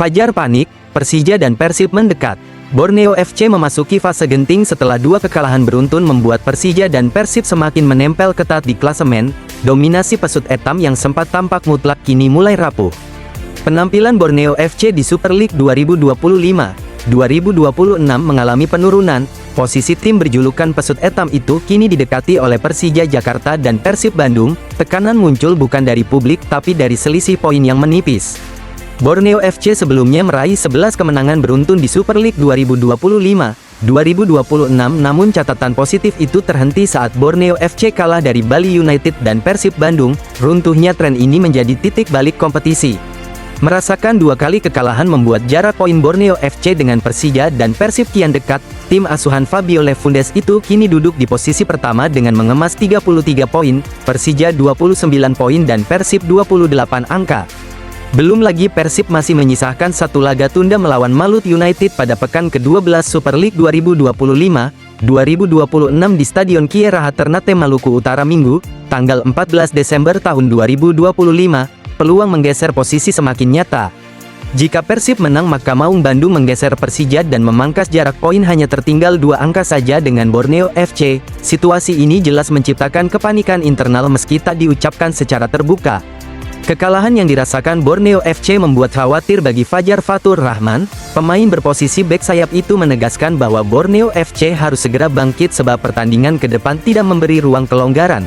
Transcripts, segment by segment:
Fajar panik, Persija dan Persib mendekat. Borneo FC memasuki fase genting setelah dua kekalahan beruntun membuat Persija dan Persib semakin menempel ketat di klasemen. Dominasi pesut etam yang sempat tampak mutlak kini mulai rapuh. Penampilan Borneo FC di Super League 2025-2026 mengalami penurunan. Posisi tim berjulukan pesut etam itu kini didekati oleh Persija Jakarta dan Persib Bandung. Tekanan muncul bukan dari publik tapi dari selisih poin yang menipis. Borneo FC sebelumnya meraih 11 kemenangan beruntun di Super League 2025-2026, namun catatan positif itu terhenti saat Borneo FC kalah dari Bali United dan Persib Bandung. Runtuhnya tren ini menjadi titik balik kompetisi. Merasakan dua kali kekalahan membuat jarak poin Borneo FC dengan Persija dan Persib kian dekat. Tim asuhan Fabio Lefundes itu kini duduk di posisi pertama dengan mengemas 33 poin, Persija 29 poin dan Persib 28 angka. Belum lagi Persib masih menyisakan satu laga tunda melawan Malut United pada pekan ke-12 Super League 2025-2026 di Stadion Kieraha Ternate Maluku Utara Minggu, tanggal 14 Desember tahun 2025. Peluang menggeser posisi semakin nyata. Jika Persib menang maka Maung Bandung menggeser Persija dan memangkas jarak poin hanya tertinggal 2 angka saja dengan Borneo FC. Situasi ini jelas menciptakan kepanikan internal meski tak diucapkan secara terbuka. Kekalahan yang dirasakan Borneo FC membuat khawatir bagi Fajar Fatur Rahman. Pemain berposisi bek sayap itu menegaskan bahwa Borneo FC harus segera bangkit sebab pertandingan ke depan tidak memberi ruang kelonggaran.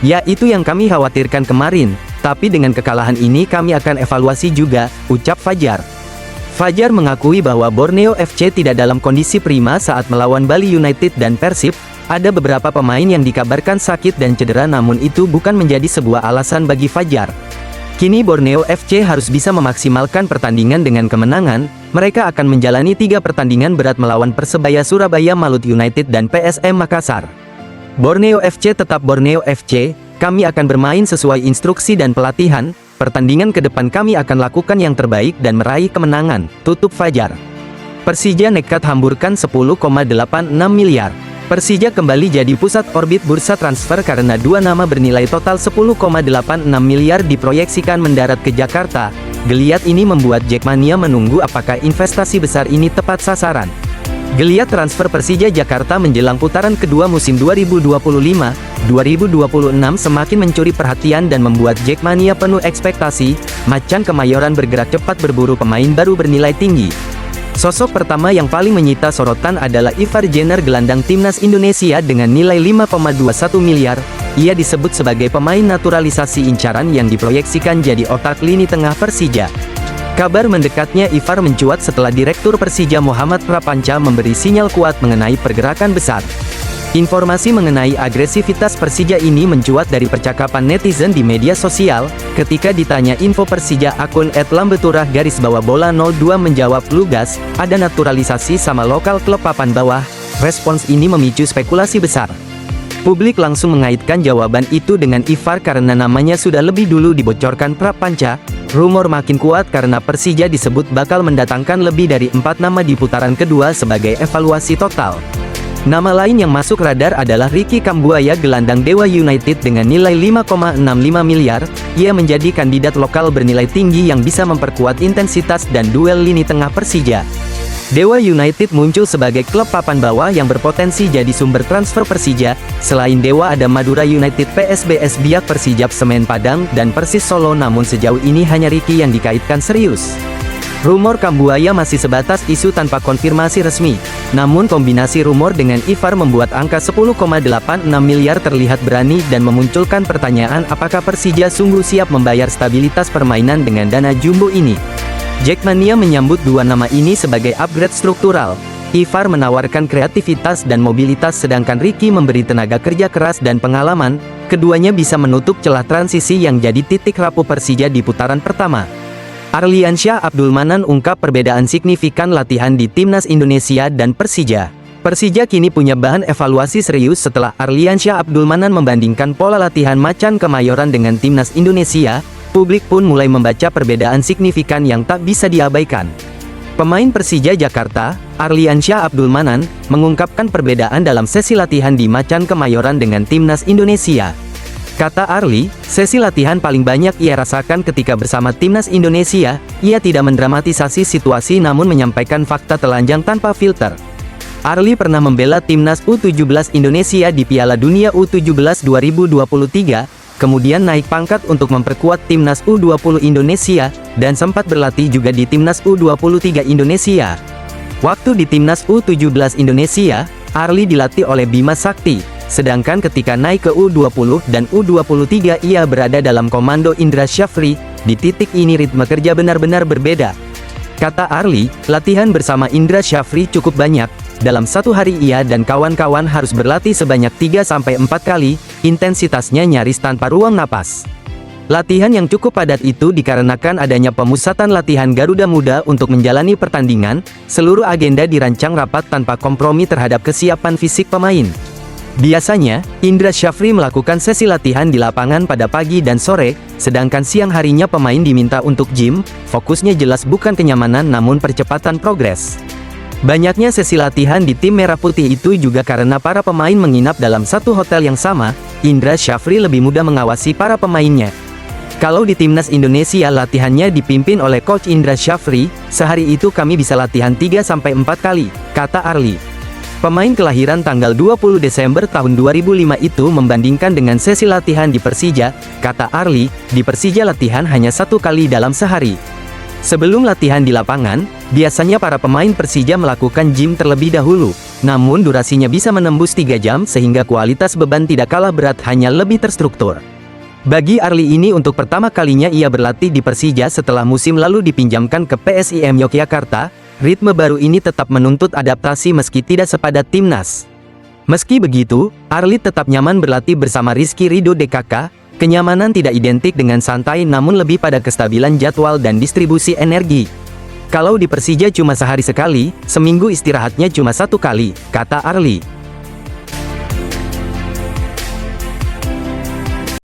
Ya, itu yang kami khawatirkan kemarin, tapi dengan kekalahan ini kami akan evaluasi juga, ucap Fajar. Fajar mengakui bahwa Borneo FC tidak dalam kondisi prima saat melawan Bali United dan Persib. Ada beberapa pemain yang dikabarkan sakit dan cedera, namun itu bukan menjadi sebuah alasan bagi Fajar. Kini Borneo FC harus bisa memaksimalkan pertandingan dengan kemenangan. Mereka akan menjalani 3 pertandingan berat melawan Persebaya Surabaya, Malut United dan PSM Makassar. Borneo FC tetap Borneo FC, kami akan bermain sesuai instruksi dan pelatihan. Pertandingan ke depan kami akan lakukan yang terbaik dan meraih kemenangan, tutup Fajar. Persija nekat hamburkan 10,86 miliar. Persija kembali jadi pusat orbit bursa transfer karena 2 nama bernilai total 10,86 miliar diproyeksikan mendarat ke Jakarta. Geliat ini membuat Jackmania menunggu apakah investasi besar ini tepat sasaran. Geliat transfer Persija Jakarta menjelang putaran kedua musim 2025-2026 semakin mencuri perhatian dan membuat Jackmania penuh ekspektasi. Macan Kemayoran bergerak cepat berburu pemain baru bernilai tinggi. Sosok pertama yang paling menyita sorotan adalah Ivar Jenner, gelandang timnas Indonesia dengan nilai 5,21 miliar. Ia disebut sebagai pemain naturalisasi incaran yang diproyeksikan jadi otak lini tengah Persija. Kabar mendekatnya Ivar mencuat setelah Direktur Persija Muhammad Prapanca memberi sinyal kuat mengenai pergerakan besar. Informasi mengenai agresivitas Persija ini mencuat dari percakapan netizen di media sosial. Ketika ditanya info Persija, akun @lambeturah_bola02 menjawab lugas, ada naturalisasi sama lokal klub papan bawah. Respons ini memicu spekulasi besar. Publik langsung mengaitkan jawaban itu dengan Ivar karena namanya sudah lebih dulu dibocorkan Prapanca. Rumor makin kuat karena Persija disebut bakal mendatangkan lebih dari 4 nama di putaran kedua sebagai evaluasi total. Nama lain yang masuk radar adalah Ricky Kambuaya, gelandang Dewa United dengan nilai 5,65 miliar. Ia menjadi kandidat lokal bernilai tinggi yang bisa memperkuat intensitas dan duel lini tengah Persija. Dewa United muncul sebagai klub papan bawah yang berpotensi jadi sumber transfer Persija. Selain Dewa ada Madura United, PSBS Biak, Persijap Semen Padang, dan Persis Solo, namun sejauh ini hanya Ricky yang dikaitkan serius. Rumor Kambuaya masih sebatas isu tanpa konfirmasi resmi. Namun kombinasi rumor dengan Ivar membuat angka 10,86 miliar terlihat berani dan memunculkan pertanyaan apakah Persija sungguh siap membayar stabilitas permainan dengan dana jumbo ini. Jackmania menyambut 2 nama ini sebagai upgrade struktural. Ivar menawarkan kreativitas dan mobilitas sedangkan Ricky memberi tenaga kerja keras dan pengalaman. Keduanya bisa menutup celah transisi yang jadi titik rapuh Persija di putaran pertama. Arliansyah Abdul Manan ungkap perbedaan signifikan latihan di Timnas Indonesia dan Persija. Persija kini punya bahan evaluasi serius setelah Arliansyah Abdul Manan membandingkan pola latihan Macan Kemayoran dengan Timnas Indonesia. Publik pun mulai membaca perbedaan signifikan yang tak bisa diabaikan. Pemain Persija Jakarta, Arliansyah Abdul Manan, mengungkapkan perbedaan dalam sesi latihan di Macan Kemayoran dengan Timnas Indonesia. Kata Arli, sesi latihan paling banyak ia rasakan ketika bersama timnas Indonesia. Ia tidak mendramatisasi situasi namun menyampaikan fakta telanjang tanpa filter. Arli pernah membela timnas U17 Indonesia di Piala Dunia U17 2023, kemudian naik pangkat untuk memperkuat timnas U20 Indonesia, dan sempat berlatih juga di timnas U23 Indonesia. Waktu di timnas U17 Indonesia, Arli dilatih oleh Bima Sakti, sedangkan ketika naik ke U20 dan U23 ia berada dalam komando Indra Syafri. Di titik ini ritme kerja benar-benar berbeda. Kata Arli, latihan bersama Indra Syafri cukup banyak. Dalam satu hari ia dan kawan-kawan harus berlatih sebanyak 3-4 kali, intensitasnya nyaris tanpa ruang napas. Latihan yang cukup padat itu dikarenakan adanya pemusatan latihan Garuda Muda untuk menjalani pertandingan. Seluruh agenda dirancang rapat tanpa kompromi terhadap kesiapan fisik pemain. Biasanya, Indra Syafri melakukan sesi latihan di lapangan pada pagi dan sore, sedangkan siang harinya pemain diminta untuk gym. Fokusnya jelas bukan kenyamanan namun percepatan progres. Banyaknya sesi latihan di tim Merah Putih itu juga karena para pemain menginap dalam satu hotel yang sama. Indra Syafri lebih mudah mengawasi para pemainnya. Kalau di timnas Indonesia latihannya dipimpin oleh Coach Indra Syafri, sehari itu kami bisa latihan 3-4 kali, kata Arli. Pemain kelahiran tanggal 20 Desember tahun 2005 itu membandingkan dengan sesi latihan di Persija. Kata Arli, di Persija latihan hanya 1 kali dalam sehari. Sebelum latihan di lapangan, biasanya para pemain Persija melakukan gym terlebih dahulu, namun durasinya bisa menembus 3 jam sehingga kualitas beban tidak kalah berat, hanya lebih terstruktur. Bagi Arli ini untuk pertama kalinya ia berlatih di Persija setelah musim lalu dipinjamkan ke PSIM Yogyakarta. Ritme baru ini tetap menuntut adaptasi meski tidak sepadat timnas. Meski begitu, Arli tetap nyaman berlatih bersama Rizky Ridho DKK. Kenyamanan tidak identik dengan santai namun lebih pada kestabilan jadwal dan distribusi energi. Kalau di Persija cuma sehari sekali, seminggu istirahatnya cuma 1 kali, kata Arli.